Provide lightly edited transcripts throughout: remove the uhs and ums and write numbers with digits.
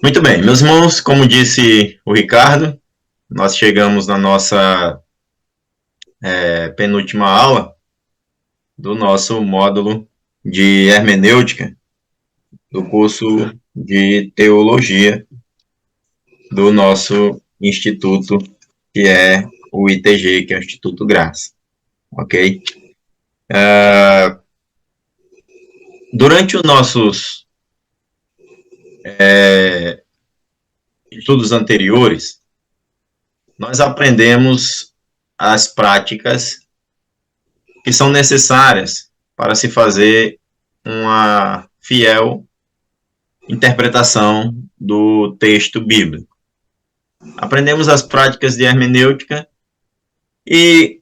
Muito bem, meus irmãos, como disse o Ricardo, nós chegamos na nossa penúltima aula do nosso módulo de hermenêutica, do curso de teologia do nosso instituto, que é o ITG, que é o Instituto Graça, ok? Durante os nossos estudos anteriores, nós aprendemos as práticas que são necessárias para se fazer uma fiel interpretação do texto bíblico. Aprendemos as práticas de hermenêutica e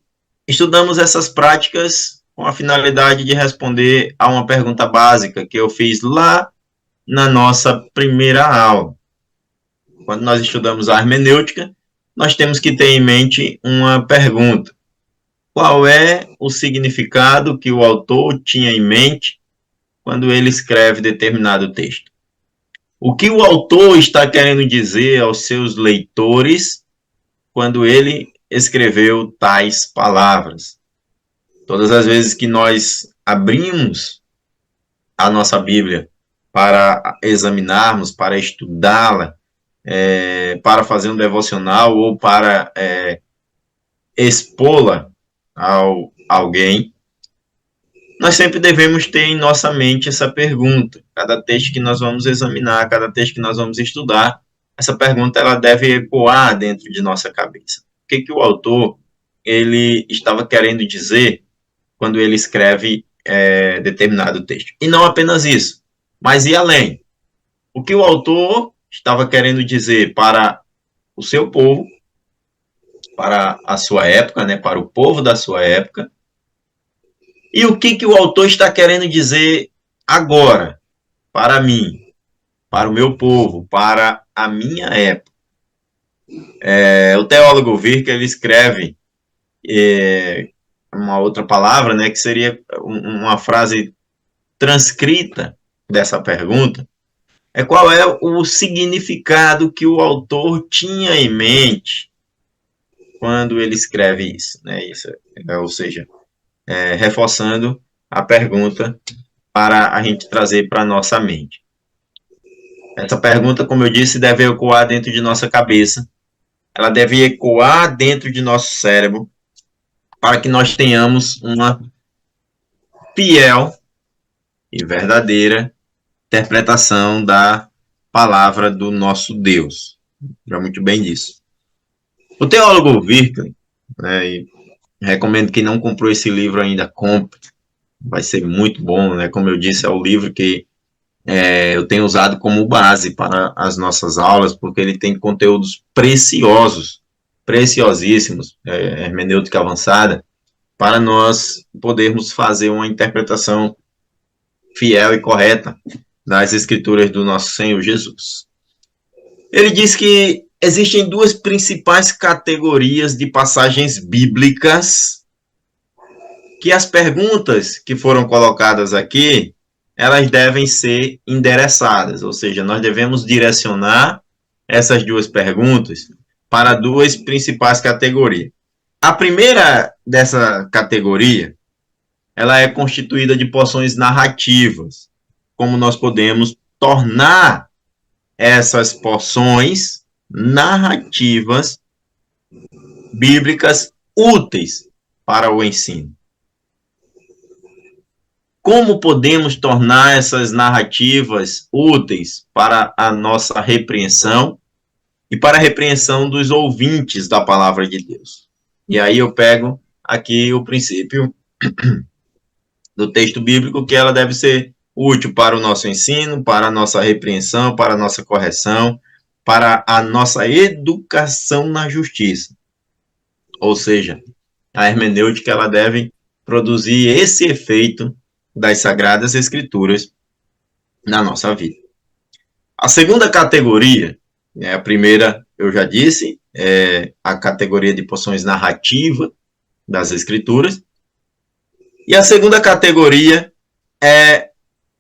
estudamos essas práticas com a finalidade de responder a uma pergunta básica que eu fiz lá na nossa primeira aula. Quando nós estudamos a hermenêutica, nós temos que ter em mente uma pergunta: qual é o significado que o autor tinha em mente quando ele escreve determinado texto? O que o autor está querendo dizer aos seus leitores quando ele escreveu tais palavras? Todas as vezes que nós abrimos a nossa Bíblia para examinarmos, para estudá-la, para fazer um devocional ou para expô-la a alguém, nós sempre devemos ter em nossa mente essa pergunta. Cada texto que nós vamos examinar, cada texto que nós vamos estudar, essa pergunta ela deve ecoar dentro de nossa cabeça. O que o autor ele estava querendo dizer quando ele escreve determinado texto? E não apenas isso, mas ir além. O que o autor estava querendo dizer para o seu povo, para a sua época, né, para o povo da sua época, e o que o autor está querendo dizer agora, para mim, para o meu povo, para a minha época. O teólogo Virka, ele escreve uma outra palavra, né, que seria uma frase transcrita dessa pergunta, qual é o significado que o autor tinha em mente quando ele escreve isso, né? Isso, ou seja, reforçando a pergunta para a gente trazer para a nossa mente. Essa pergunta, como eu disse, deve ecoar dentro de nossa cabeça, ela deve ecoar dentro de nosso cérebro, para que nós tenhamos uma fiel e verdadeira interpretação da palavra do nosso Deus. Já muito bem disso. O teólogo Virkley, né, e recomendo que não comprou esse livro ainda, compre. Vai ser muito bom, né? Como eu disse, é o livro que eu tenho usado como base para as nossas aulas, porque ele tem conteúdos preciosos, preciosíssimos, hermenêutica avançada, para nós podermos fazer uma interpretação fiel e correta das escrituras do nosso Senhor Jesus. Ele diz que existem duas principais categorias de passagens bíblicas que as perguntas que foram colocadas aqui, elas devem ser endereçadas, ou seja, nós devemos direcionar essas duas perguntas para duas principais categorias. A primeira dessa categoria, ela é constituída de porções narrativas, como nós podemos tornar essas porções narrativas bíblicas úteis para o ensino. Como podemos tornar essas narrativas úteis para a nossa repreensão e para a repreensão dos ouvintes da palavra de Deus? E aí eu pego aqui o princípio do texto bíblico, que ela deve ser útil para o nosso ensino, para a nossa repreensão, para a nossa correção, para a nossa educação na justiça. Ou seja, a hermenêutica ela deve produzir esse efeito das Sagradas Escrituras na nossa vida. A segunda categoria, a primeira eu já disse, é a categoria de porções narrativas das Escrituras, e a segunda categoria é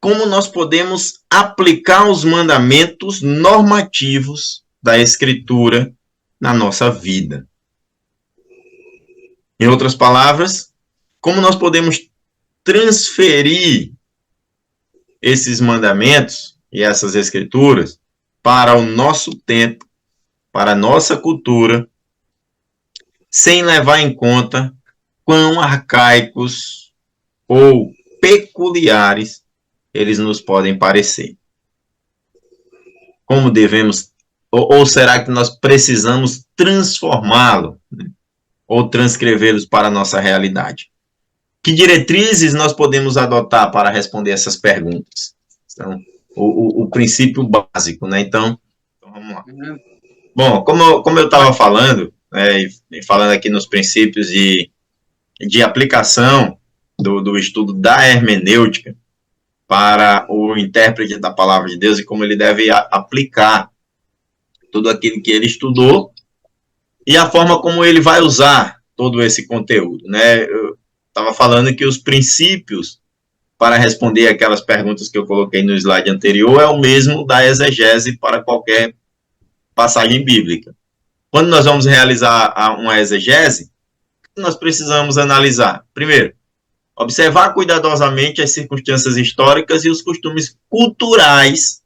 como nós podemos aplicar os mandamentos normativos da Escritura na nossa vida. Em outras palavras, como nós podemos transferir esses mandamentos e essas escrituras para o nosso tempo, para a nossa cultura, sem levar em conta quão arcaicos ou peculiares eles nos podem parecer. Como devemos, ou será que nós precisamos transformá-lo, né? Ou transcrevê-los para a nossa realidade? Que diretrizes nós podemos adotar para responder essas perguntas? Então, o princípio básico, né? Então, vamos lá. Bom, como eu estava falando, né, e falando aqui nos princípios de aplicação do estudo da hermenêutica para o intérprete da palavra de Deus e como ele deve aplicar tudo aquilo que ele estudou e a forma como ele vai usar todo esse conteúdo, né? Eu estava falando que os princípios para responder aquelas perguntas que eu coloquei no slide anterior é o mesmo da exegese para qualquer passagem bíblica. Quando nós vamos realizar uma exegese, nós precisamos analisar, primeiro, observar cuidadosamente as circunstâncias históricas e os costumes culturais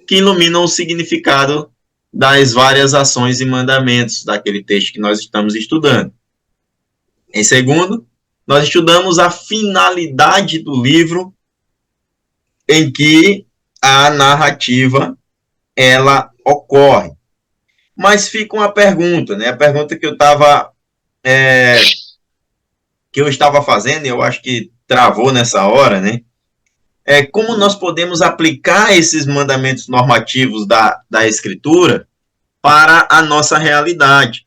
que iluminam o significado das várias ações e mandamentos daquele texto que nós estamos estudando. Em segundo, nós estudamos a finalidade do livro em que a narrativa ela ocorre. Mas fica uma pergunta, né? A pergunta que eu estava fazendo, e eu acho que travou nessa hora, né? Como nós podemos aplicar esses mandamentos normativos da Escritura para a nossa realidade,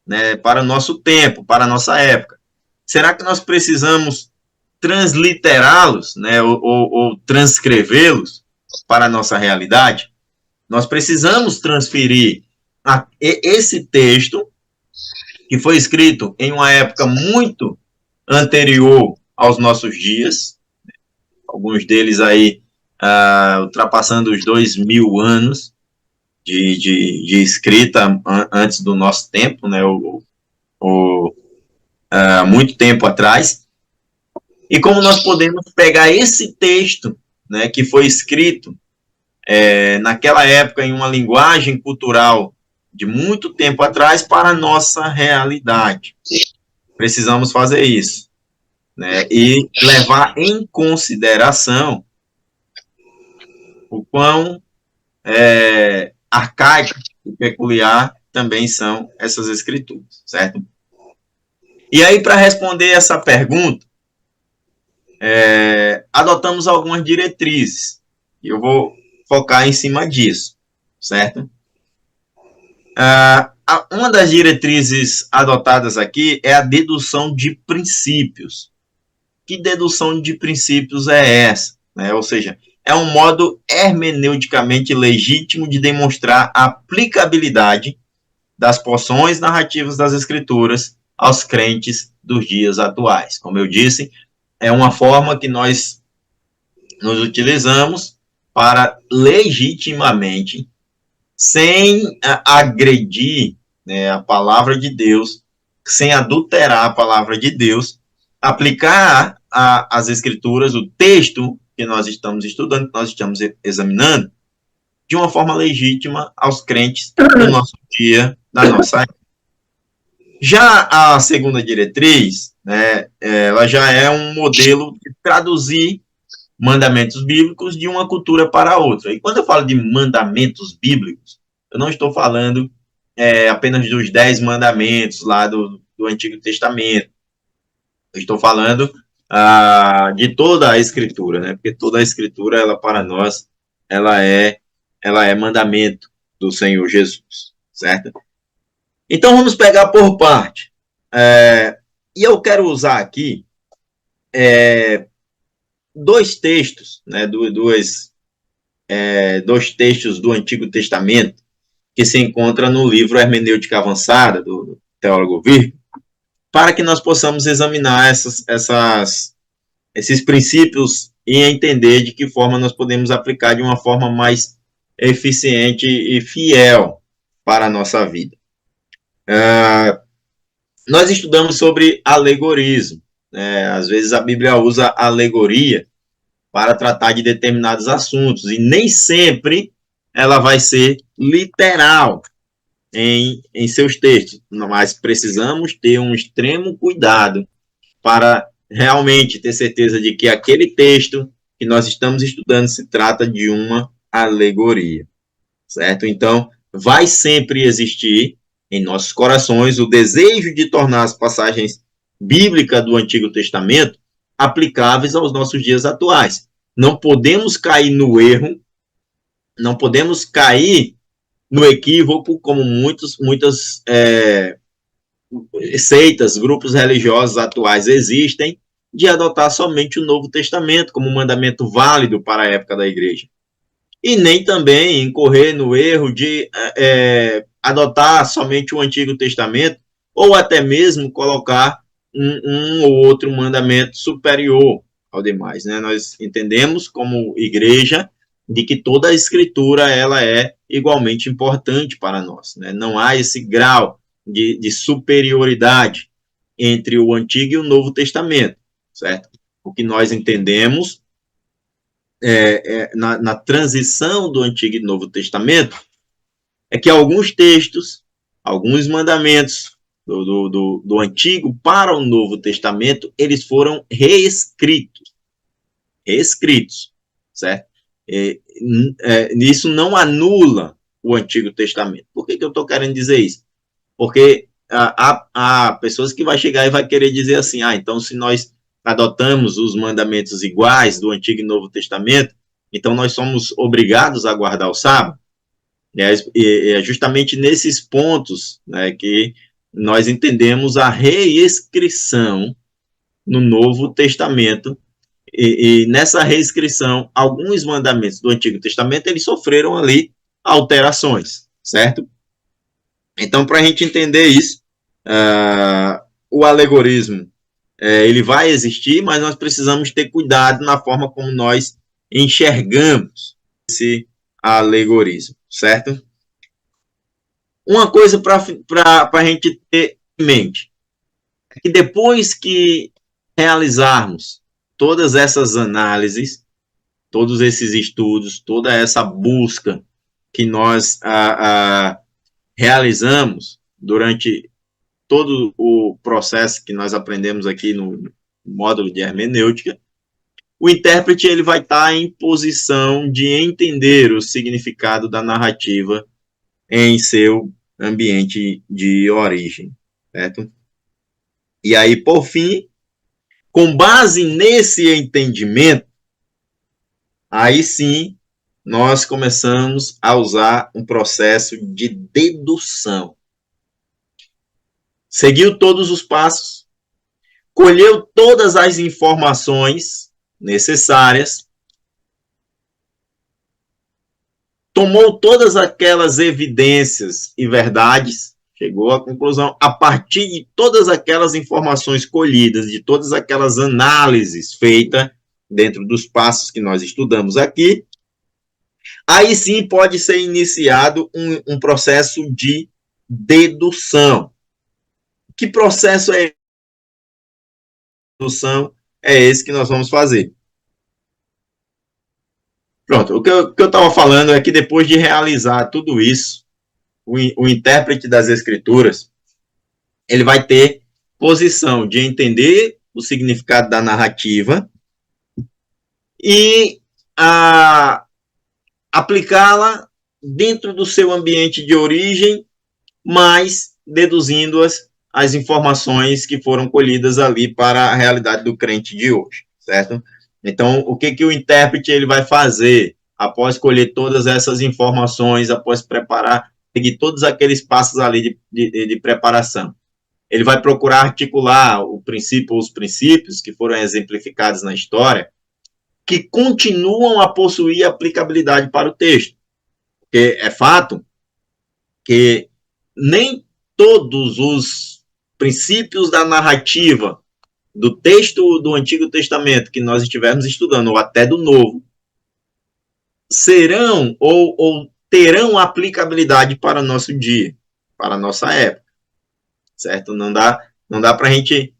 né? Para o nosso tempo, para a nossa época. Será que nós precisamos transliterá-los, né? Ou transcrevê-los para a nossa realidade? Nós precisamos transferir esse texto, que foi escrito em uma época muito anterior aos nossos dias, alguns deles aí ultrapassando os 2000 anos de escrita antes do nosso tempo, né, muito tempo atrás, e como nós podemos pegar esse texto, né, que foi escrito naquela época em uma linguagem cultural de muito tempo atrás para a nossa realidade. Precisamos fazer isso, né, e levar em consideração o quão arcaico e peculiar também são essas escrituras, certo? E aí, para responder essa pergunta, adotamos algumas diretrizes, e eu vou focar em cima disso, certo? Uma das diretrizes adotadas aqui é a dedução de princípios. Que dedução de princípios é essa? Né? Ou seja, é um modo hermeneuticamente legítimo de demonstrar a aplicabilidade das porções narrativas das Escrituras aos crentes dos dias atuais. Como eu disse, é uma forma que nós nos utilizamos para legitimamente, sem agredir, né, a palavra de Deus, sem adulterar a palavra de Deus, aplicar as Escrituras, o texto que nós estamos estudando, que nós estamos examinando, de uma forma legítima aos crentes do nosso dia, da nossa época. Já a segunda diretriz, né, ela já é um modelo de traduzir mandamentos bíblicos de uma cultura para outra. E quando eu falo de mandamentos bíblicos, eu não estou falando apenas dos 10 mandamentos lá do Antigo Testamento. Eu estou falando de toda a Escritura, né? Porque toda a Escritura, ela para nós, ela é mandamento do Senhor Jesus, certo? Então, vamos pegar por parte. E eu quero usar aqui dois textos, né? Dois textos do Antigo Testamento que se encontram no livro Hermenêutica Avançada, do teólogo Virgo, para que nós possamos examinar esses princípios e entender de que forma nós podemos aplicar de uma forma mais eficiente e fiel para a nossa vida. Nós estudamos sobre alegorismo. Às vezes a Bíblia usa alegoria para tratar de determinados assuntos, e nem sempre ela vai ser literal em seus textos, mas precisamos ter um extremo cuidado para realmente ter certeza de que aquele texto que nós estamos estudando se trata de uma alegoria, certo? Então, vai sempre existir em nossos corações o desejo de tornar as passagens bíblicas do Antigo Testamento aplicáveis aos nossos dias atuais. Não podemos cair no erro, não podemos cair no equívoco, como muitas seitas, grupos religiosos atuais existem, de adotar somente o Novo Testamento como um mandamento válido para a época da igreja. E nem também incorrer no erro de adotar somente o Antigo Testamento, ou até mesmo colocar um ou outro mandamento superior ao demais. Nós entendemos como igreja de que toda a escritura ela é igualmente importante para nós. Não há esse grau de superioridade entre o Antigo e o Novo Testamento, certo? O que nós entendemos na transição do Antigo e Novo Testamento é que alguns textos, alguns mandamentos do Antigo para o Novo Testamento, eles foram reescritos, certo? Isso não anula o Antigo Testamento. Por que eu estou querendo dizer isso? Porque há pessoas que vão chegar e vai querer dizer assim, então se nós adotamos os mandamentos iguais do Antigo e Novo Testamento, então nós somos obrigados a guardar o sábado. É justamente nesses pontos que nós entendemos a reescrição no Novo Testamento, e nessa reescrição, alguns mandamentos do Antigo Testamento, eles sofreram ali alterações, certo? Então, para a gente entender isso, o alegorismo, ele vai existir, mas nós precisamos ter cuidado na forma como nós enxergamos esse alegorismo, certo? Uma coisa para a gente ter em mente é que depois que realizarmos todas essas análises, todos esses estudos, toda essa busca que nós realizamos durante todo o processo que nós aprendemos aqui no módulo de hermenêutica, o intérprete ele vai estar em posição de entender o significado da narrativa em seu ambiente de origem, certo? E aí, por fim, com base nesse entendimento, aí sim nós começamos a usar um processo de dedução. Seguiu todos os passos, colheu todas as informações necessárias, tomou todas aquelas evidências e verdades, chegou à conclusão, a partir de todas aquelas informações colhidas, de todas aquelas análises feitas dentro dos passos que nós estudamos aqui, aí sim pode ser iniciado um processo de dedução. Que processo é dedução? É esse que nós vamos fazer. Pronto, o que eu estava falando é que depois de realizar tudo isso, o intérprete das escrituras, ele vai ter posição de entender o significado da narrativa e aplicá-la dentro do seu ambiente de origem, mas deduzindo as informações que foram colhidas ali para a realidade do crente de hoje, certo? Então, o que o intérprete ele vai fazer após colher todas essas informações, após preparar, seguir todos aqueles passos ali de preparação? Ele vai procurar articular os princípios que foram exemplificados na história, que continuam a possuir aplicabilidade para o texto. Porque é fato que nem todos os princípios da narrativa do texto do Antigo Testamento que nós estivermos estudando, ou até do Novo, serão ou terão aplicabilidade para o nosso dia, para a nossa época, certo? Não dá para a gente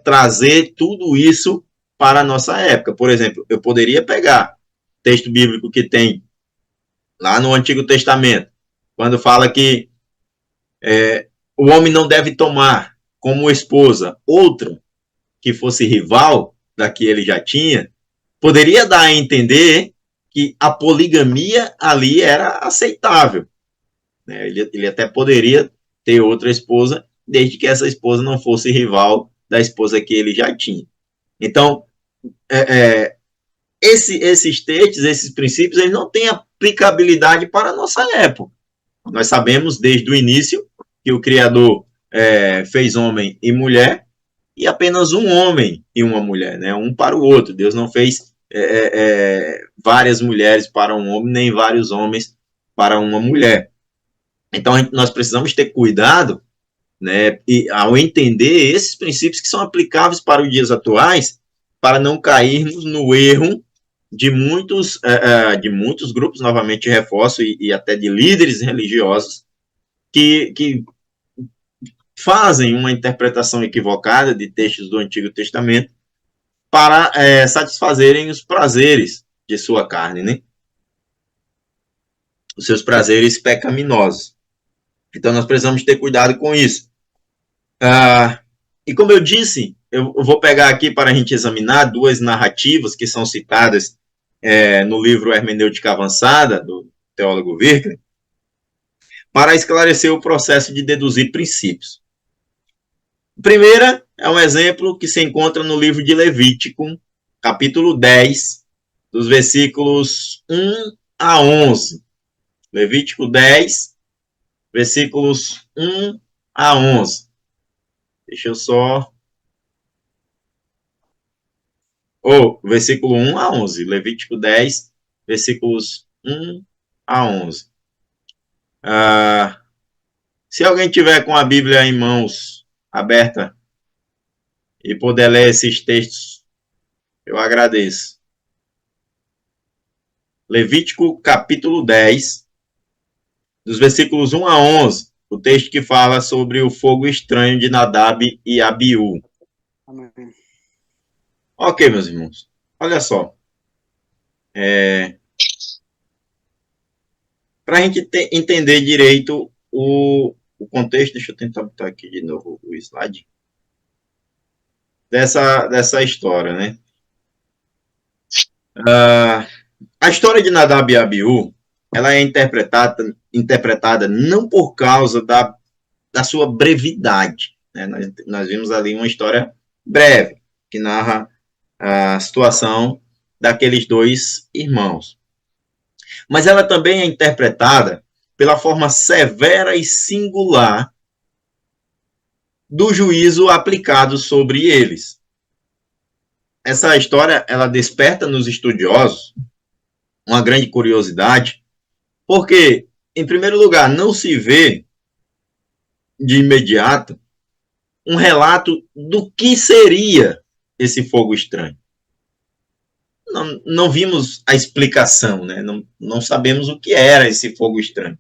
trazer tudo isso para a nossa época. Por exemplo, eu poderia pegar texto bíblico que tem lá no Antigo Testamento, quando fala que o homem não deve tomar como esposa outra que fosse rival da que ele já tinha, poderia dar a entender que a poligamia ali era aceitável. Né? Ele até poderia ter outra esposa, desde que essa esposa não fosse rival da esposa que ele já tinha. Então, esses textos, esses princípios, eles não têm aplicabilidade para a nossa época. Nós sabemos desde o início que o Criador fez homem e mulher, e apenas um homem e uma mulher, né? Um para o outro. Deus não fez várias mulheres para um homem, nem vários homens para uma mulher. Então, nós precisamos ter cuidado, né, e, ao entender esses princípios que são aplicáveis para os dias atuais, para não cairmos no erro de muitos grupos, novamente reforço, e até de líderes religiosos, que fazem uma interpretação equivocada de textos do Antigo Testamento para satisfazerem os prazeres de sua carne, né? Os seus prazeres pecaminosos. Então, nós precisamos ter cuidado com isso. E como eu disse, eu vou pegar aqui para a gente examinar duas narrativas que são citadas no livro Hermenêutica Avançada, do teólogo Virkler, para esclarecer o processo de deduzir princípios. A primeira é um exemplo que se encontra no livro de Levítico, capítulo 10, dos versículos 1 a 11. Levítico 10, versículos 1 a 11. Deixa eu só... versículo 1 a 11. Levítico 10, versículos 1 a 11. Se alguém tiver com a Bíblia em mãos aberta e puder ler esses textos, eu agradeço. Levítico capítulo 10, dos versículos 1 a 11, o texto que fala sobre o fogo estranho de Nadab e Abiú. Amém. Ok, meus irmãos, olha só. Para a gente entender direito o contexto, deixa eu tentar botar aqui de novo o slide, dessa história, né? A história de Nadab e Abiú, ela é interpretada não por causa da sua brevidade, né? Nós vimos ali uma história breve, que narra a situação daqueles dois irmãos. Mas ela também é interpretada pela forma severa e singular do juízo aplicado sobre eles. Essa história, ela desperta nos estudiosos uma grande curiosidade, porque, em primeiro lugar, não se vê de imediato um relato do que seria esse fogo estranho. Não vimos a explicação, né? Não sabemos o que era esse fogo estranho.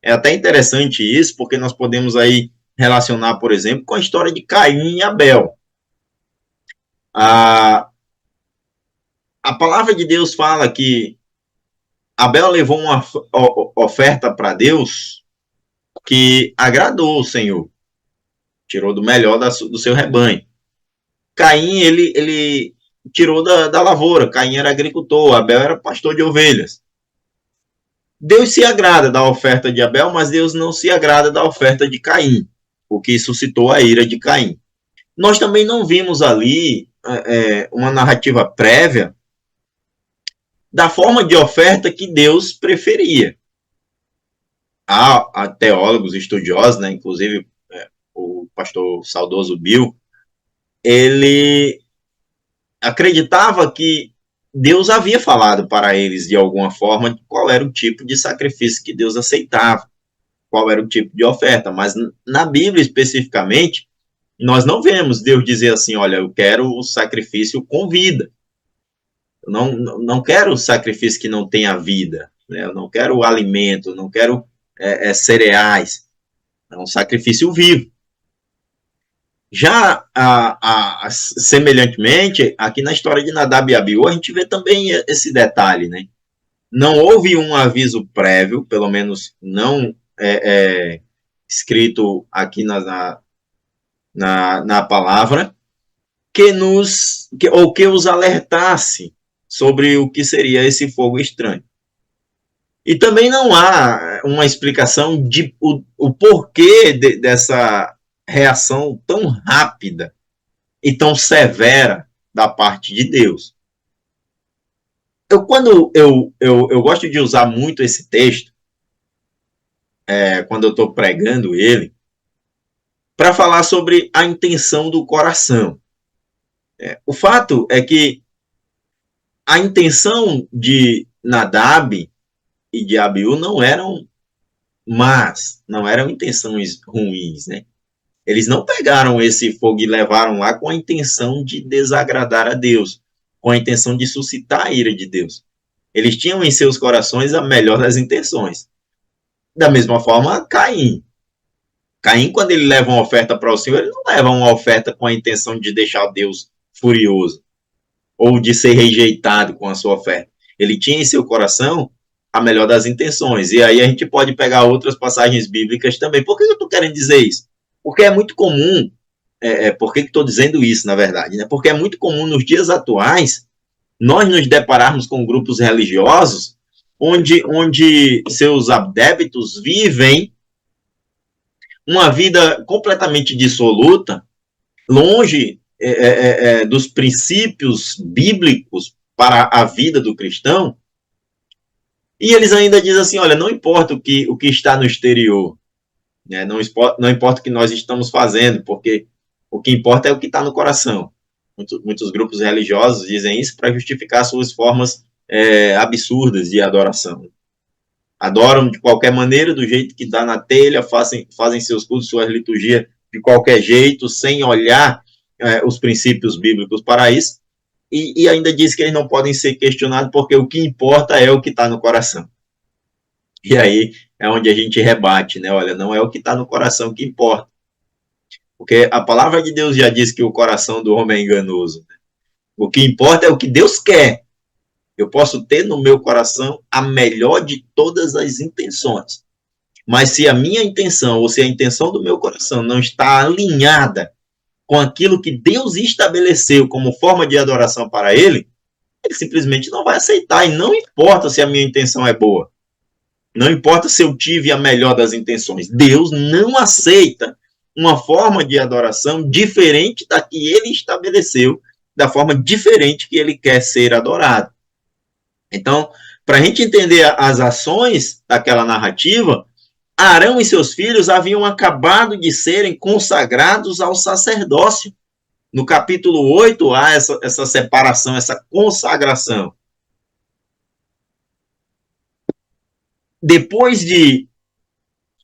É até interessante isso, porque nós podemos aí relacionar, por exemplo, com a história de Caim e Abel. A palavra de Deus fala que Abel levou uma oferta para Deus que agradou o Senhor, tirou do melhor do seu rebanho. Caim, ele tirou da lavoura. Caim era agricultor, Abel era pastor de ovelhas. Deus se agrada da oferta de Abel, mas Deus não se agrada da oferta de Caim, o que suscitou a ira de Caim. Nós também não vimos ali uma narrativa prévia da forma de oferta que Deus preferia. Há teólogos estudiosos, né, inclusive o pastor saudoso Bill, ele acreditava que Deus havia falado para eles de alguma forma qual era o tipo de sacrifício que Deus aceitava, qual era o tipo de oferta, mas na Bíblia especificamente, Nós não vemos Deus dizer assim, olha, eu quero o sacrifício com vida. Eu não quero o sacrifício que não tenha vida. Né? Eu não quero alimento, eu não quero cereais. É um sacrifício vivo. Já, semelhantemente, aqui na história de Nadab e Abiú, a gente vê também esse detalhe, né? Não houve um aviso prévio, pelo menos não escrito aqui na palavra, ou que os alertasse sobre o que seria esse fogo estranho. E também não há uma explicação de o porquê dessa reação tão rápida e tão severa da parte de Deus. Quando eu gosto de usar muito esse texto, quando eu estou pregando ele, para falar sobre a intenção do coração. O fato é que a intenção de Nadab e de Abiú não eram más, não eram intenções ruins, né? Eles não pegaram esse fogo e levaram lá com a intenção de desagradar a Deus, com a intenção de suscitar a ira de Deus. Eles tinham em seus corações a melhor das intenções. Da mesma forma, Caim. Caim, quando ele leva uma oferta para o Senhor, ele não leva uma oferta com a intenção de deixar Deus furioso ou de ser rejeitado com a sua oferta. Ele tinha em seu coração a melhor das intenções. E aí a gente pode pegar outras passagens bíblicas também. Por que eu estou querendo dizer isso? Porque é muito comum, por que estou dizendo isso, na verdade? Né? Porque é muito comum nos dias atuais nós nos depararmos com grupos religiosos onde seus adeptos vivem uma vida completamente dissoluta, longe dos princípios bíblicos para a vida do cristão, e eles ainda dizem assim, olha, não importa o que está no exterior, né? Não importa o que nós estamos fazendo, porque o que importa é o que está no coração. Muitos grupos religiosos dizem isso para justificar suas formas absurdas de adoração. Adoram de qualquer maneira, do jeito que dá na telha, fazem seus cultos, suas liturgias de qualquer jeito, sem olhar os princípios bíblicos para isso, e ainda diz que eles não podem ser questionados porque o que importa é o que está no coração. E aí é onde a gente rebate, né? Olha, não é o que está no coração que importa. Porque a palavra de Deus já diz que o coração do homem é enganoso. O que importa é o que Deus quer. Eu posso ter no meu coração a melhor de todas as intenções. Mas se a minha intenção, ou se a intenção do meu coração não está alinhada com aquilo que Deus estabeleceu como forma de adoração para Ele, ele simplesmente não vai aceitar. E não importa se a minha intenção é boa. Não importa se eu tive a melhor das intenções. Deus não aceita uma forma de adoração diferente da que Ele estabeleceu, da forma diferente que Ele quer ser adorado. Então, para a gente entender as ações daquela narrativa, Arão e seus filhos haviam acabado de serem consagrados ao sacerdócio. No capítulo 8 há essa separação, essa consagração. Depois de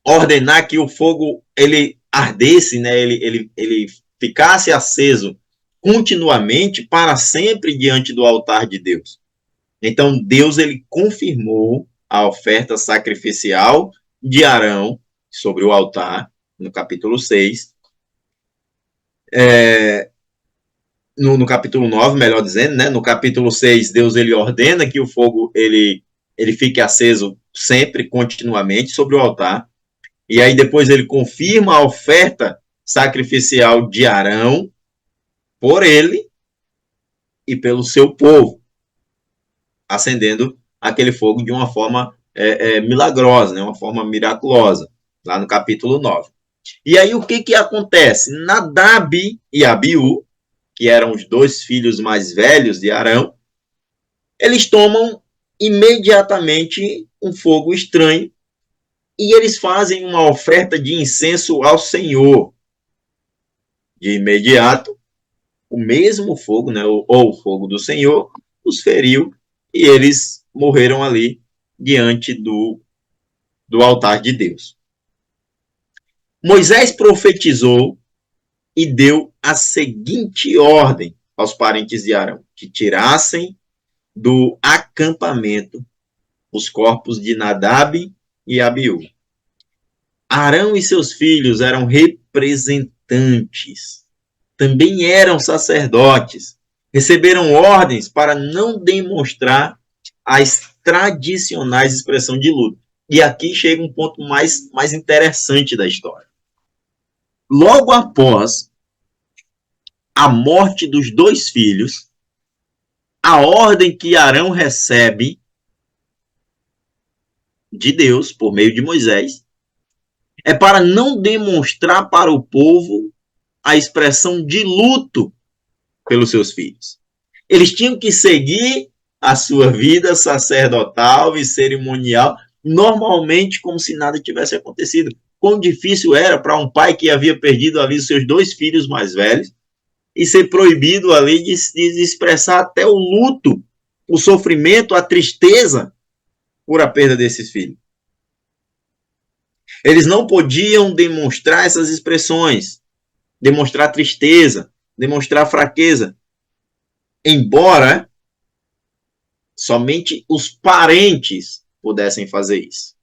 ordenar que o fogo ele ardesse, né, ele ficasse aceso continuamente para sempre diante do altar de Deus. Então Deus ele confirmou a oferta sacrificial de Arão sobre o altar, no capítulo 6. No capítulo 9, melhor dizendo, né? No capítulo 6, Deus ele ordena que o fogo ele fique aceso sempre, continuamente, sobre o altar. E aí depois ele confirma a oferta sacrificial de Arão por ele e pelo seu povo, acendendo aquele fogo de uma forma milagrosa, né? Uma forma miraculosa, lá no capítulo 9. E aí o que acontece? Nadab e Abiú, que eram os dois filhos mais velhos de Arão, eles tomam imediatamente um fogo estranho e eles fazem uma oferta de incenso ao Senhor. De imediato, o mesmo fogo, né, ou o fogo do Senhor, os feriu e eles morreram ali diante do altar de Deus. Moisés profetizou e deu a seguinte ordem aos parentes de Arão: que tirassem do acampamento os corpos de Nadab e Abiú. Arão e seus filhos eram representantes, também eram sacerdotes, receberam ordens para não demonstrar as tradicionais expressões de luto. E aqui chega um ponto mais interessante da história. Logo após a morte dos dois filhos, a ordem que Arão recebe de Deus, por meio de Moisés, é para não demonstrar para o povo a expressão de luto pelos seus filhos. Eles tinham que seguir a sua vida sacerdotal e cerimonial normalmente como se nada tivesse acontecido. Quão difícil era para um pai que havia perdido ali seus dois filhos mais velhos e ser proibido ali de expressar até o luto, o sofrimento, a tristeza por a perda desses filhos. Eles não podiam demonstrar essas expressões, demonstrar tristeza, demonstrar fraqueza, embora somente os parentes pudessem fazer isso.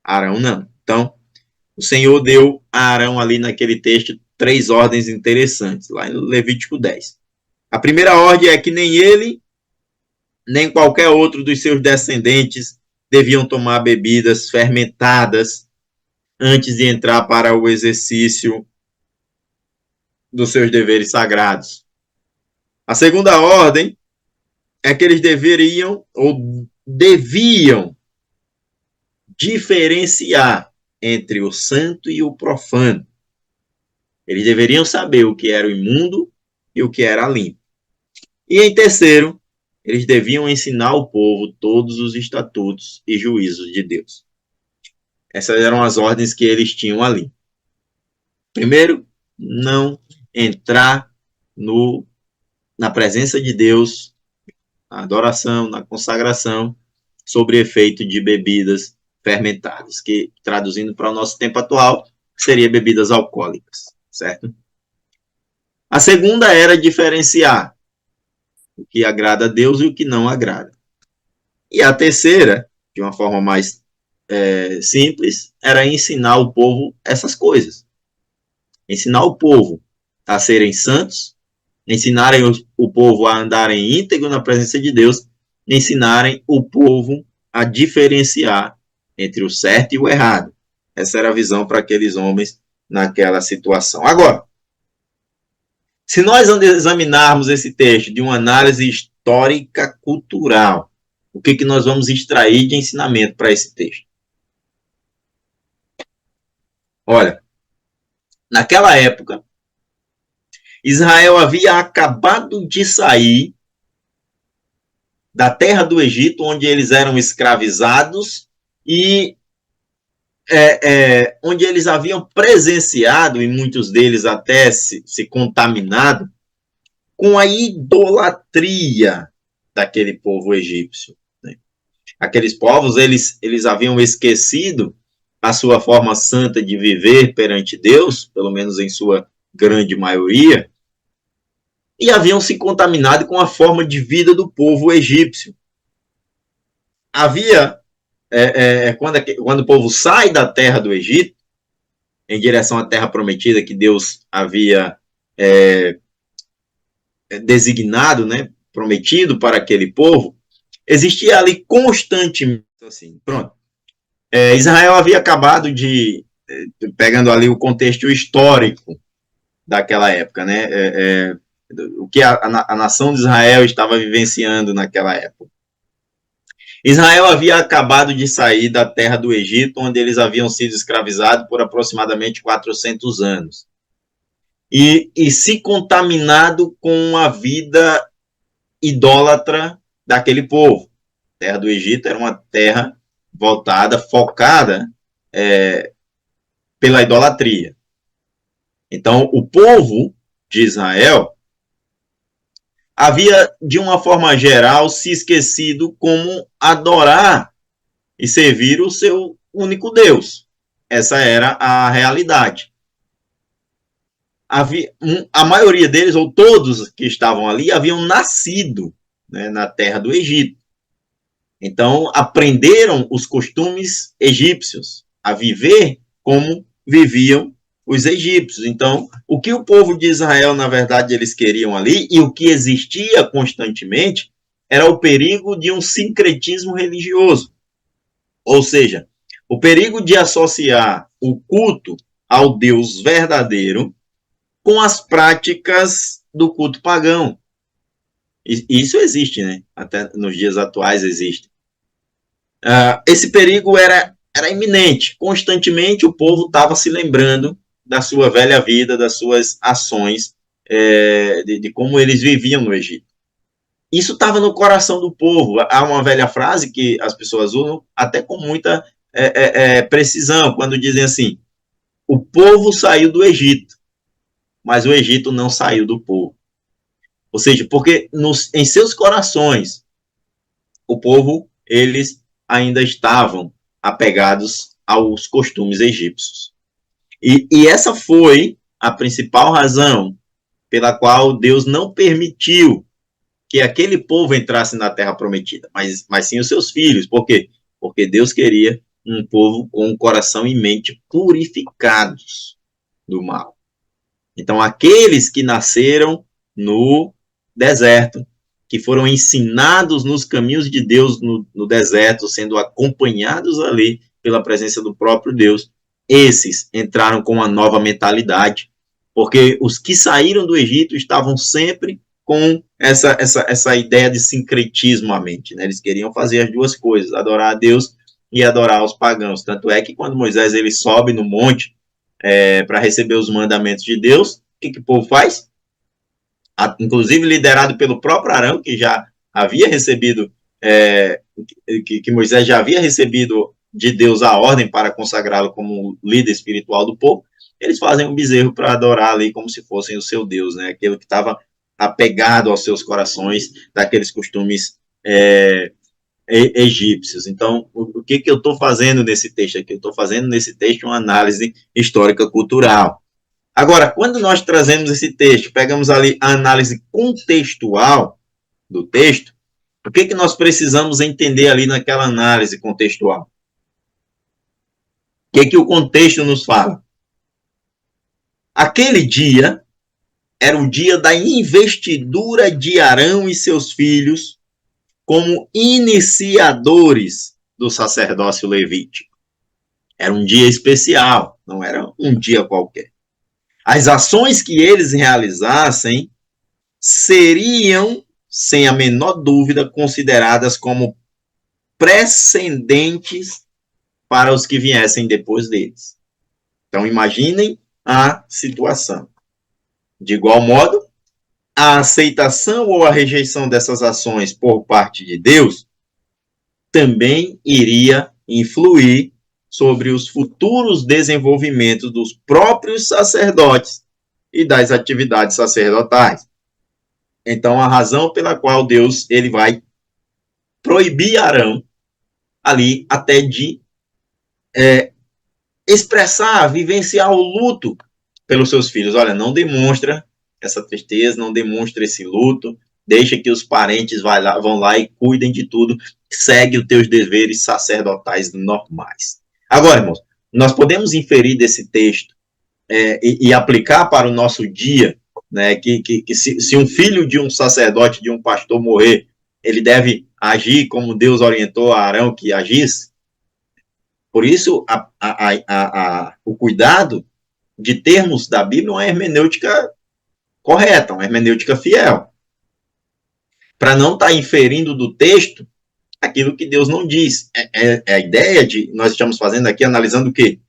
Arão não. Então, o Senhor deu a Arão ali naquele texto 3 ordens interessantes, lá em Levítico 10. A primeira ordem é que nem ele, nem qualquer outro dos seus descendentes deviam tomar bebidas fermentadas antes de entrar para o exercício dos seus deveres sagrados. A segunda ordem é que eles deveriam ou deviam diferenciar entre o santo e o profano. Eles deveriam saber o que era o imundo e o que era limpo. E em terceiro, eles deviam ensinar ao povo todos os estatutos e juízos de Deus. Essas eram as ordens que eles tinham ali. Primeiro, não entrar na presença de Deus, na adoração, na consagração, sobre efeito de bebidas fermentadas, que, traduzindo para o nosso tempo atual, seria bebidas alcoólicas, certo? A segunda era diferenciar o que agrada a Deus e o que não agrada. E a terceira, de uma forma mais simples, era ensinar o povo essas coisas. Ensinar o povo a serem santos, ensinarem o povo a andarem íntegro na presença de Deus, ensinarem o povo a diferenciar entre o certo e o errado. Essa era a visão para aqueles homens naquela situação. Agora, se nós examinarmos esse texto de uma análise histórica cultural, o que nós vamos extrair de ensinamento para esse texto? Olha, naquela época, Israel havia acabado de sair da terra do Egito, onde eles eram escravizados e onde eles haviam presenciado, e muitos deles até se contaminado, com a idolatria daquele povo egípcio. Né? Aqueles povos, eles haviam esquecido a sua forma santa de viver perante Deus, pelo menos em sua grande maioria, e haviam se contaminado com a forma de vida do povo egípcio. Havia, quando o povo sai da terra do Egito, em direção à terra prometida que Deus havia designado, né, prometido para aquele povo, existia ali constantemente, assim, pronto. Israel havia acabado de, pegando ali o contexto histórico daquela época, né, o que a nação de Israel estava vivenciando naquela época. Israel havia acabado de sair da terra do Egito, onde eles haviam sido escravizados por aproximadamente 400 anos. E se contaminado com a vida idólatra daquele povo. A terra do Egito era uma terra voltada, focada pela idolatria. Então, o povo de Israel havia, de uma forma geral, se esquecido como adorar e servir o seu único Deus. Essa era a realidade. a maioria deles, ou todos que estavam ali, haviam nascido, né, na terra do Egito. Então, aprenderam os costumes egípcios, a viver como viviam os egípcios. Então, o que o povo de Israel, na verdade, eles queriam ali, e o que existia constantemente, era o perigo de um sincretismo religioso. Ou seja, o perigo de associar o culto ao Deus verdadeiro com as práticas do culto pagão. E isso existe, né? Até nos dias atuais existe. Esse perigo era iminente. Constantemente o povo estava se lembrando da sua velha vida, das suas ações, de como eles viviam no Egito. Isso estava no coração do povo. Há uma velha frase que as pessoas usam até com muita precisão, quando dizem assim: o povo saiu do Egito, mas o Egito não saiu do povo. Ou seja, porque em seus corações, o povo, eles ainda estavam apegados aos costumes egípcios. E essa foi a principal razão pela qual Deus não permitiu que aquele povo entrasse na terra prometida, mas sim os seus filhos. Por quê? Porque Deus queria um povo com o coração e mente purificados do mal. Então, aqueles que nasceram no deserto, que foram ensinados nos caminhos de Deus no deserto, sendo acompanhados ali pela presença do próprio Deus, esses entraram com uma nova mentalidade, porque os que saíram do Egito estavam sempre com essa ideia de sincretismo à mente, né? Eles queriam fazer as duas coisas, adorar a Deus e adorar os pagãos. Tanto é que quando Moisés ele sobe no monte para receber os mandamentos de Deus, o que o povo faz? Inclusive liderado pelo próprio Arão, que já havia recebido, que Moisés já havia recebido de Deus a ordem para consagrá-lo como líder espiritual do povo. Eles fazem um bezerro para adorar ali como se fossem o seu Deus, né? Aquele que estava apegado aos seus corações, daqueles costumes egípcios. Então, o que eu estou fazendo nesse texto aqui? Eu estou fazendo nesse texto uma análise histórica cultural. Agora, quando nós trazemos esse texto, pegamos ali a análise contextual do texto, o que nós precisamos entender ali naquela análise contextual? O que o contexto nos fala? Aquele dia era o dia da investidura de Arão e seus filhos como iniciadores do sacerdócio levítico. Era um dia especial, não era um dia qualquer. As ações que eles realizassem seriam, sem a menor dúvida, consideradas como precedentes para os que viessem depois deles. Então, imaginem a situação. De igual modo, a aceitação ou a rejeição dessas ações por parte de Deus também iria influir sobre os futuros desenvolvimentos dos próprios sacerdotes e das atividades sacerdotais. Então, a razão pela qual Deus ele vai proibir Arão ali até de expressar, vivenciar o luto pelos seus filhos. Olha, não demonstra essa tristeza, não demonstra esse luto, deixa que os parentes vão lá e cuidem de tudo, segue os teus deveres sacerdotais normais. Agora, irmãos, nós podemos inferir desse texto e aplicar para o nosso dia, né, que se um filho de um sacerdote, de um pastor morrer, ele deve agir como Deus orientou a Arão que agisse. Por isso, o cuidado de termos da Bíblia uma hermenêutica correta, uma hermenêutica fiel, para não estar inferindo do texto aquilo que Deus não diz. A ideia de nós estamos fazendo aqui, analisando o quê?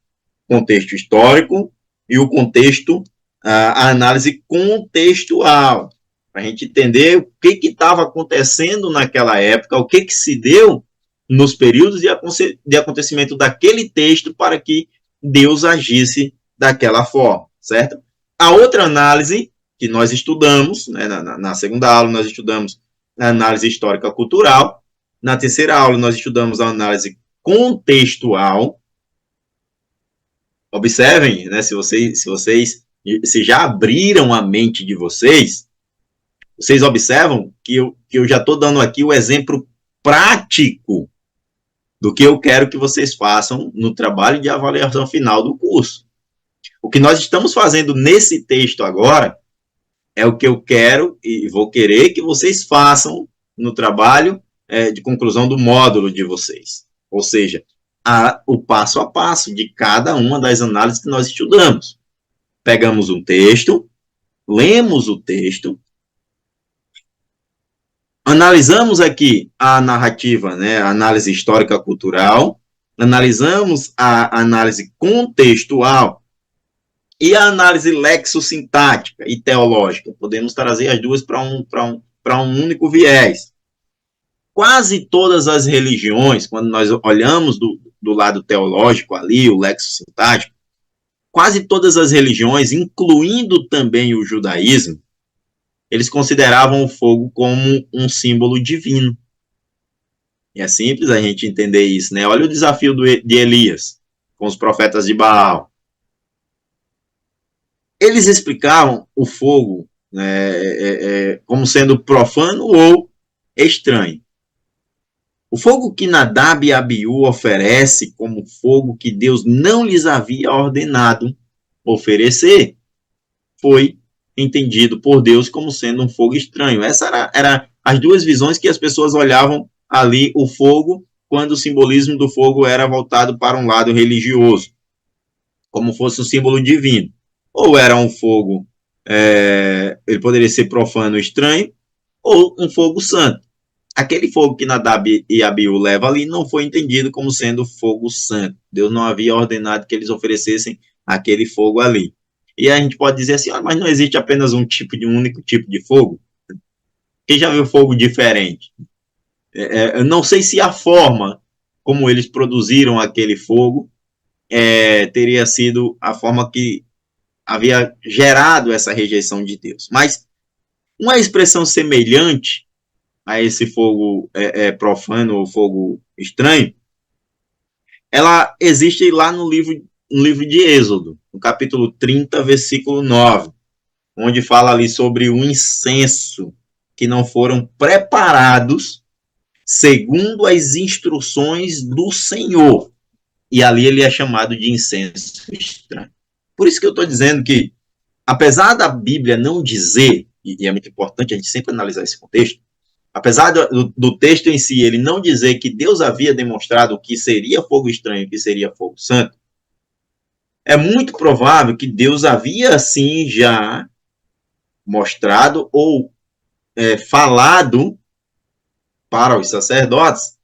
Contexto histórico e o contexto, a análise contextual, para a gente entender o que estava acontecendo naquela época, o que se deu nos períodos de acontecimento daquele texto para que Deus agisse daquela forma, certo? A outra análise que nós estudamos, né, na segunda aula nós estudamos a análise histórica cultural, na terceira aula nós estudamos a análise contextual. Observem, né, se vocês se já abriram a mente de vocês, vocês observam que eu já estou dando aqui o exemplo prático do que eu quero que vocês façam no trabalho de avaliação final do curso. O que nós estamos fazendo nesse texto agora é o que eu quero e vou querer que vocês façam no trabalho de conclusão do módulo de vocês. Ou seja, o passo a passo de cada uma das análises que nós estudamos. Pegamos um texto, lemos o texto, analisamos aqui a narrativa, né, a análise histórica cultural, analisamos a análise contextual e a análise lexossintática e teológica. Podemos trazer as duas para um único viés. Quase todas as religiões, quando nós olhamos do lado teológico ali, o lexossintático, quase todas as religiões, incluindo também o judaísmo, eles consideravam o fogo como um símbolo divino. E é simples a gente entender isso, né? Olha o desafio de Elias com os profetas de Baal. Eles explicavam o fogo como sendo profano ou estranho. O fogo que Nadab e Abiú oferece como fogo que Deus não lhes havia ordenado oferecer foi entendido por Deus como sendo um fogo estranho. Essas eram as duas visões que as pessoas olhavam ali o fogo, quando o simbolismo do fogo era voltado para um lado religioso, como fosse um símbolo divino. Ou era um fogo, ele poderia ser profano, estranho, ou um fogo santo. Aquele fogo que Nadab e Abiú levam ali não foi entendido como sendo fogo santo. Deus não havia ordenado que eles oferecessem aquele fogo ali. E a gente pode dizer assim, mas não existe apenas um único tipo de fogo? Quem já viu fogo diferente? Eu não sei se a forma como eles produziram aquele fogo teria sido a forma que havia gerado essa rejeição de Deus. Mas uma expressão semelhante a esse fogo profano ou fogo estranho, ela existe lá no livro de Êxodo, no capítulo 30, versículo 9, onde fala ali sobre o incenso que não foram preparados segundo as instruções do Senhor. E ali ele é chamado de incenso estranho. Por isso que eu estou dizendo que, apesar da Bíblia não dizer, e é muito importante a gente sempre analisar esse contexto, apesar do texto em si ele não dizer que Deus havia demonstrado o que seria fogo estranho e o que seria fogo santo, é muito provável que Deus havia, sim, já mostrado ou falado para os sacerdotes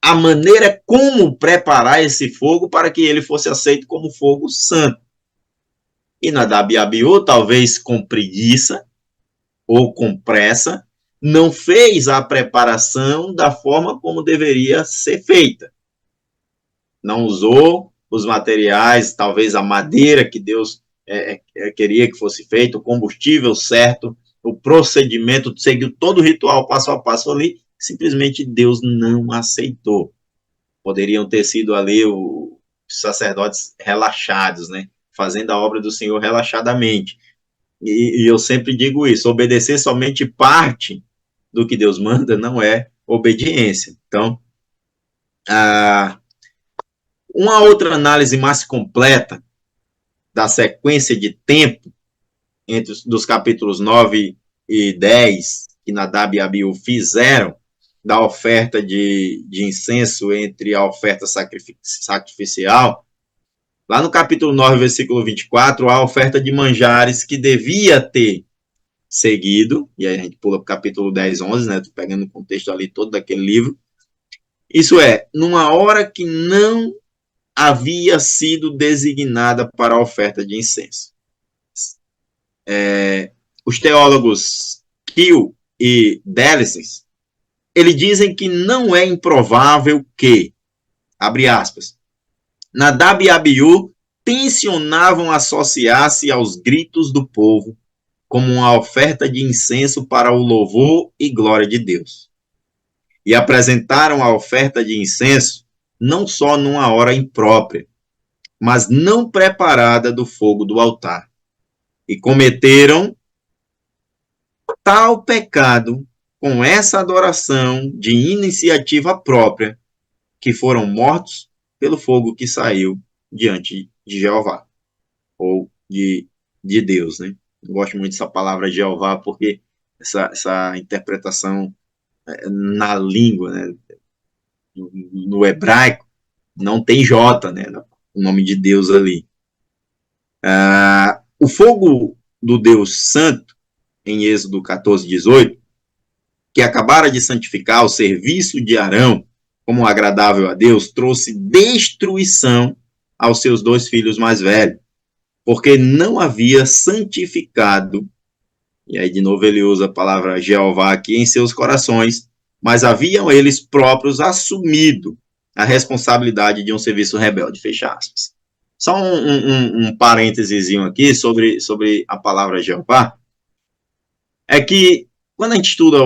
a maneira como preparar esse fogo para que ele fosse aceito como fogo santo. E Nadab e Abiú, talvez com preguiça ou com pressa, não fez a preparação da forma como deveria ser feita. Não usou os materiais, talvez a madeira que Deus queria que fosse feito, o combustível certo, o procedimento, seguiu todo o ritual passo a passo ali, simplesmente Deus não aceitou. Poderiam ter sido ali os sacerdotes relaxados, né? Fazendo a obra do Senhor relaxadamente. E eu sempre digo isso, obedecer somente parte do que Deus manda não é obediência. Então, uma outra análise mais completa da sequência de tempo dos capítulos 9 e 10 que Nadab e Abiú fizeram da oferta de incenso entre a oferta sacrificial, lá no capítulo 9, versículo 24, a oferta de manjares que devia ter seguido, e aí a gente pula para o capítulo 10, 11, né, tô pegando o contexto ali todo daquele livro, isso é, numa hora que não havia sido designada para a oferta de incenso. Os teólogos Kiel e Delices, eles dizem que não é improvável que, abre aspas, Nadab e Abiú tensionavam associar-se aos gritos do povo como uma oferta de incenso para o louvor e glória de Deus. E apresentaram a oferta de incenso não só numa hora imprópria, mas não preparada do fogo do altar. e cometeram tal pecado com essa adoração de iniciativa própria, que foram mortos pelo fogo que saiu diante de Jeová, ou de Deus, né? Eu gosto muito dessa palavra Jeová, porque essa interpretação na língua, né, no hebraico, não tem J, né, o nome de Deus ali. O fogo do Deus Santo, em Êxodo 14, 18, que acabara de santificar o serviço de Arão como agradável a Deus, trouxe destruição aos seus 2 filhos mais velhos, porque não havia santificado, e aí de novo ele usa a palavra Jeová aqui, em seus corações, mas haviam eles próprios assumido a responsabilidade de um serviço rebelde, fecha aspas. Só um parênteses aqui sobre a palavra Jeová, é que quando a gente estuda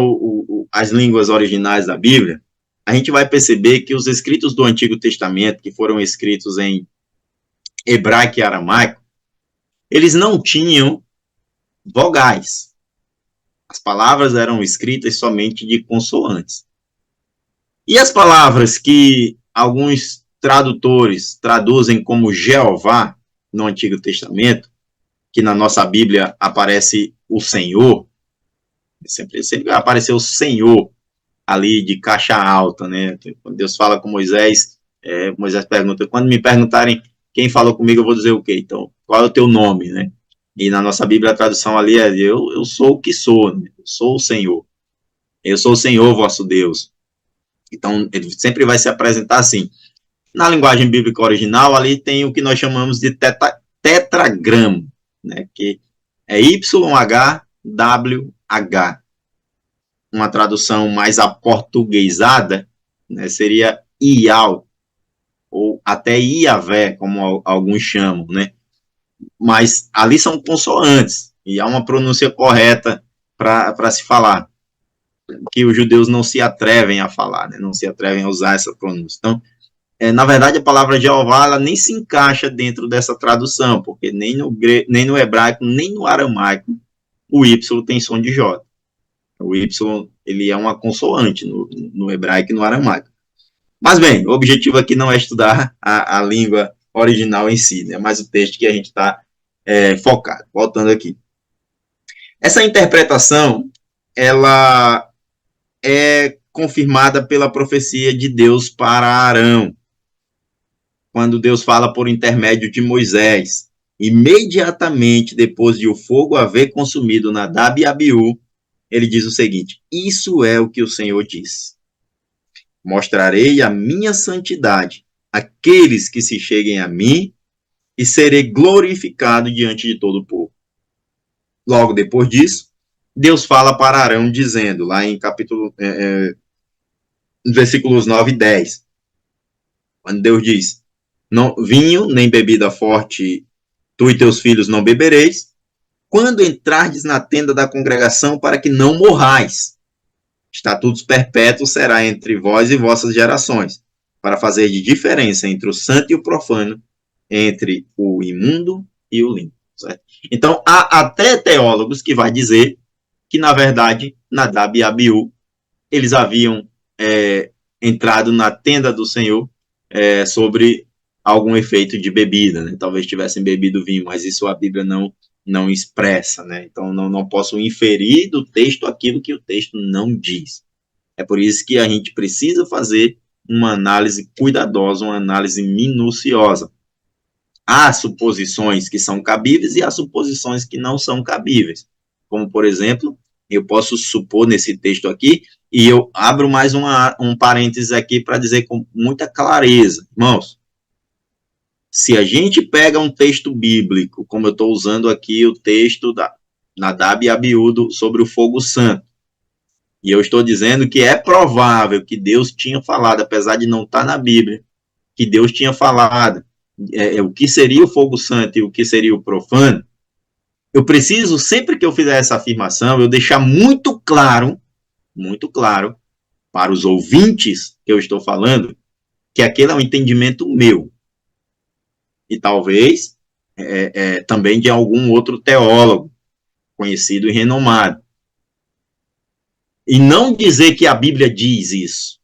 as línguas originais da Bíblia, a gente vai perceber que os escritos do Antigo Testamento, que foram escritos em hebraico e aramaico, eles não tinham vogais. As palavras eram escritas somente de consoantes. E as palavras que alguns tradutores traduzem como Jeová no Antigo Testamento, que na nossa Bíblia aparece o Senhor, sempre apareceu o Senhor ali de caixa alta, né? Quando Deus fala com Moisés, Moisés pergunta, quando me perguntarem quem falou comigo, eu vou dizer o quê? Então, qual é o teu nome, né? E na nossa Bíblia a tradução ali é, eu sou o que sou, né? Eu sou o Senhor. Eu sou o Senhor, vosso Deus. Então, ele sempre vai se apresentar assim. Na linguagem bíblica original, ali tem o que nós chamamos de tetragrama, né? Que é YHWH. Uma tradução mais aportuguesada, né, seria Ial, ou até Iavé, como alguns chamam, né? Mas ali são consoantes, e há uma pronúncia correta para se falar, que os judeus não se atrevem a falar, né? Não se atrevem a usar essa pronúncia. Então, na verdade, a palavra Jeová ela nem se encaixa dentro dessa tradução, porque nem no hebraico, nem no aramaico, o Y tem som de J. O Y ele é uma consoante no hebraico e no aramaico. Mas bem, o objetivo aqui não é estudar a língua original em si, né? Mas o texto que a gente está focado. Voltando aqui. Essa interpretação, ela é confirmada pela profecia de Deus para Arão, quando Deus fala por intermédio de Moisés. Imediatamente depois de o fogo haver consumido Nadab e Abiú, ele diz o seguinte, isso é o que o Senhor diz. Mostrarei a minha santidade àqueles que se cheguem a mim e serei glorificado diante de todo o povo. Logo depois disso, Deus fala para Arão dizendo, lá em versículos 9 e 10, quando Deus diz, não, vinho nem bebida forte tu e teus filhos não bebereis, quando entrardes na tenda da congregação para que não morrais. Estatutos perpétuos será entre vós e vossas gerações, para fazer de diferença entre o santo e o profano, entre o imundo e o limpo. Certo? Então, há até teólogos que vai dizer que, na verdade, Nadab e Abiú, eles haviam entrado na tenda do Senhor sobre algum efeito de bebida, né? Talvez tivessem bebido vinho, mas isso a Bíblia não expressa, né? Então não posso inferir do texto aquilo que o texto não diz. É por isso que a gente precisa fazer uma análise cuidadosa, uma análise minuciosa. Há suposições que são cabíveis e há suposições que não são cabíveis. Como, por exemplo, eu posso supor nesse texto aqui, e eu abro mais um parênteses aqui para dizer com muita clareza, irmãos, se a gente pega um texto bíblico, como eu estou usando aqui o texto da Nadab e Abiú sobre o fogo santo, e eu estou dizendo que é provável que Deus tinha falado, apesar de não estar na Bíblia, que Deus tinha falado o que seria o fogo santo e o que seria o profano, eu preciso, sempre que eu fizer essa afirmação, eu deixar muito claro para os ouvintes que eu estou falando, que aquele é um entendimento meu. E talvez também de algum outro teólogo conhecido e renomado. E não dizer que a Bíblia diz isso.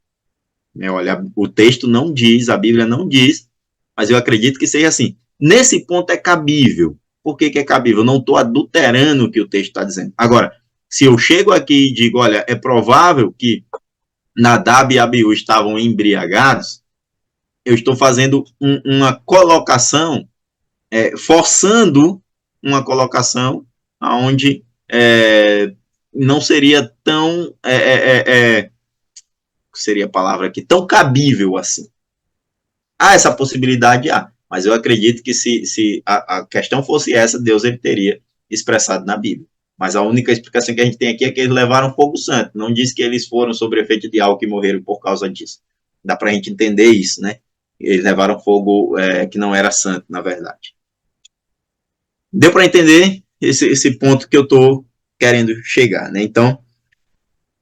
Olha, o texto não diz, a Bíblia não diz, mas eu acredito que seja assim. Nesse ponto é cabível. Por que é cabível? Eu não estou adulterando o que o texto está dizendo. Agora, se eu chego aqui e digo, olha, é provável que Nadab e Abiú estavam embriagados, eu estou fazendo uma colocação, forçando uma colocação onde não seria tão, seria a palavra aqui, tão cabível assim. Há essa possibilidade, mas eu acredito que se a questão fosse essa, Deus ele teria expressado na Bíblia. Mas a única explicação que a gente tem aqui é que eles levaram fogo santo. Não diz que eles foram sob efeito de álcool e morreram por causa disso. Dá para a gente entender isso, né? Eles levaram fogo que não era santo, na verdade. Deu para entender esse ponto que eu estou querendo chegar, né? Então,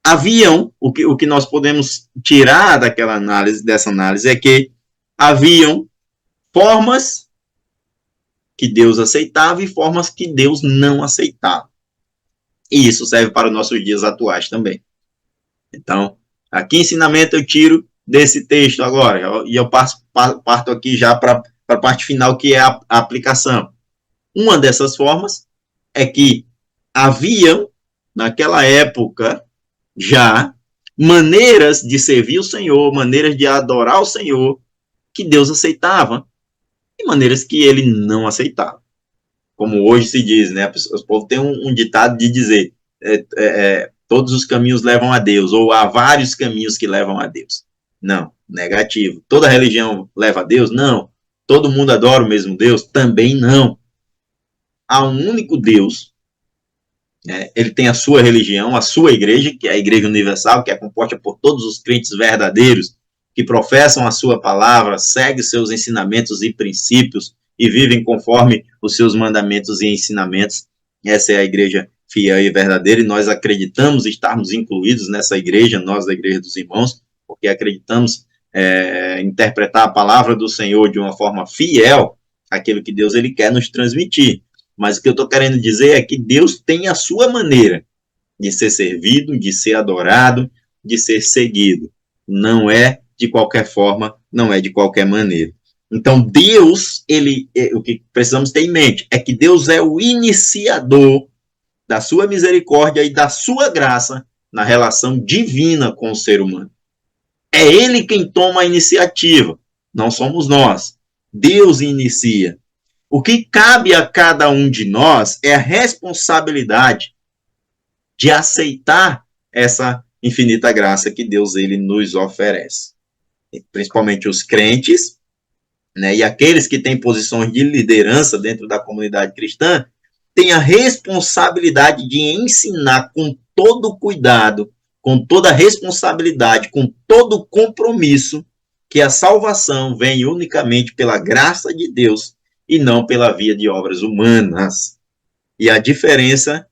haviam, o que nós podemos tirar daquela análise, dessa análise, é que haviam formas que Deus aceitava e formas que Deus não aceitava. E isso serve para os nossos dias atuais também. Então, aqui ensinamento eu tiro desse texto agora, e eu parto aqui já para a parte final, que é a aplicação. Uma dessas formas é que haviam, naquela época, já maneiras de servir o Senhor, maneiras de adorar o Senhor, que Deus aceitava, e maneiras que ele não aceitava. Como hoje se diz, né? Os povos têm um ditado de dizer todos os caminhos levam a Deus, ou há vários caminhos que levam a Deus. Não, negativo. Toda religião leva a Deus? Não. Todo mundo adora o mesmo Deus? Também não. Há um único Deus, ele tem a sua religião, a sua igreja, que é a Igreja Universal, que é composta por todos os crentes verdadeiros, que professam a sua palavra, seguem seus ensinamentos e princípios e vivem conforme os seus mandamentos e ensinamentos. Essa é a igreja fiel e verdadeira, e nós acreditamos estarmos incluídos nessa igreja, nós da Igreja dos Irmãos, porque acreditamos interpretar a palavra do Senhor de uma forma fiel, aquilo que Deus ele quer nos transmitir. Mas o que eu estou querendo dizer é que Deus tem a sua maneira de ser servido, de ser adorado, de ser seguido. Não é de qualquer forma, não é de qualquer maneira. Então, Deus, o que precisamos ter em mente é que Deus é o iniciador da sua misericórdia e da sua graça na relação divina com o ser humano. É ele quem toma a iniciativa, não somos nós. Deus inicia. O que cabe a cada um de nós é a responsabilidade de aceitar essa infinita graça que Deus ele nos oferece. Principalmente os crentes, né, e aqueles que têm posições de liderança dentro da comunidade cristã, têm a responsabilidade de ensinar com todo cuidado, com toda responsabilidade, com todo compromisso, que a salvação vem unicamente pela graça de Deus e não pela via de obras humanas. E a diferença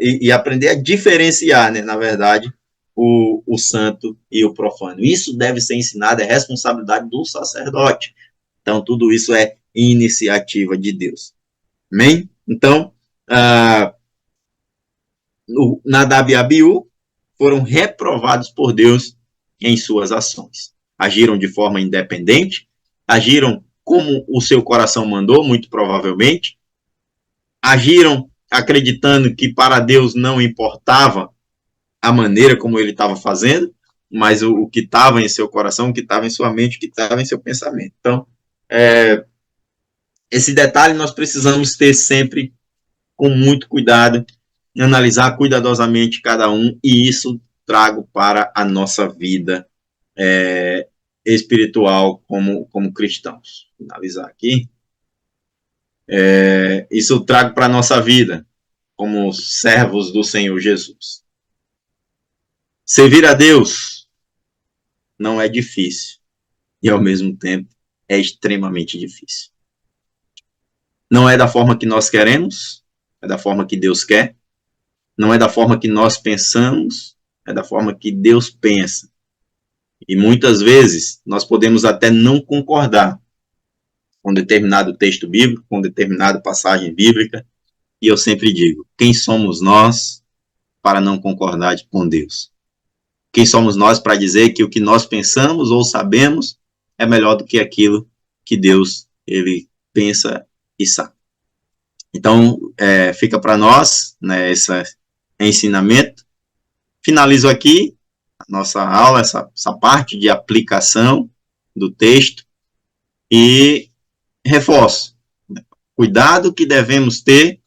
e aprender a diferenciar, né, na verdade, o santo e o profano. Isso deve ser ensinado, é responsabilidade do sacerdote. Então, tudo isso é iniciativa de Deus. Amém? Então, Nadab e Abiú foram reprovados por Deus em suas ações. Agiram de forma independente, agiram como o seu coração mandou, muito provavelmente, agiram acreditando que para Deus não importava a maneira como ele estava fazendo, mas o que estava em seu coração, o que estava em sua mente, o que estava em seu pensamento. Então, esse detalhe nós precisamos ter sempre com muito cuidado, analisar cuidadosamente cada um, e isso trago para a nossa vida espiritual como cristãos. Vou finalizar aqui. Isso eu trago para a nossa vida como servos do Senhor Jesus. Servir a Deus não é difícil e, ao mesmo tempo, é extremamente difícil. Não é da forma que nós queremos, é da forma que Deus quer. Não é da forma que nós pensamos, é da forma que Deus pensa. E muitas vezes nós podemos até não concordar, com determinado texto bíblico, com determinada passagem bíblica, e eu sempre digo, quem somos nós para não concordar com Deus? Quem somos nós para dizer que o que nós pensamos ou sabemos é melhor do que aquilo que Deus ele pensa e sabe? Então, fica para nós, né, esse ensinamento. Finalizo aqui a nossa aula, essa parte de aplicação do texto, e reforço, né, cuidado que devemos ter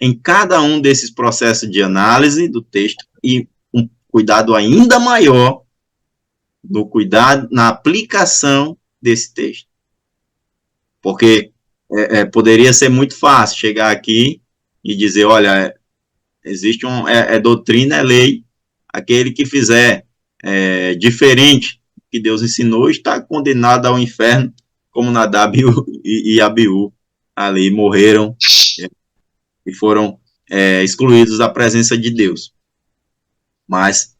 em cada um desses processos de análise do texto, e um cuidado ainda maior no cuidado na aplicação desse texto. Porque poderia ser muito fácil chegar aqui e dizer, olha, existe doutrina, é lei, aquele que fizer diferente do que Deus ensinou está condenado ao inferno, como Nadab e Abiú ali morreram e foram excluídos da presença de Deus. Mas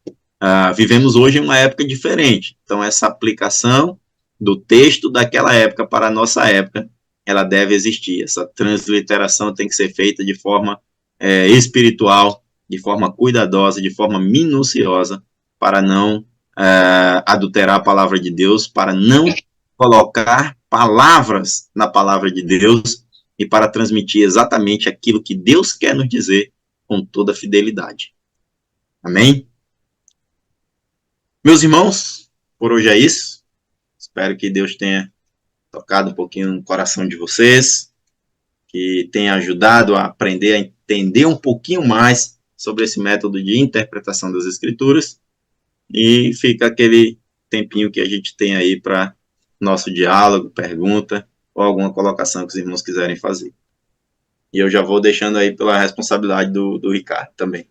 vivemos hoje em uma época diferente, então essa aplicação do texto daquela época para a nossa época, ela deve existir. Essa transliteração tem que ser feita de forma espiritual, de forma cuidadosa, de forma minuciosa, para não adulterar a palavra de Deus, para não colocar palavras na palavra de Deus e para transmitir exatamente aquilo que Deus quer nos dizer com toda fidelidade. Amém? Meus irmãos, por hoje é isso. Espero que Deus tenha tocado um pouquinho no coração de vocês, que tenha ajudado a aprender, a entender um pouquinho mais sobre esse método de interpretação das Escrituras, e fica aquele tempinho que a gente tem aí para nosso diálogo, pergunta, ou alguma colocação que os irmãos quiserem fazer. E eu já vou deixando aí pela responsabilidade do Ricardo também.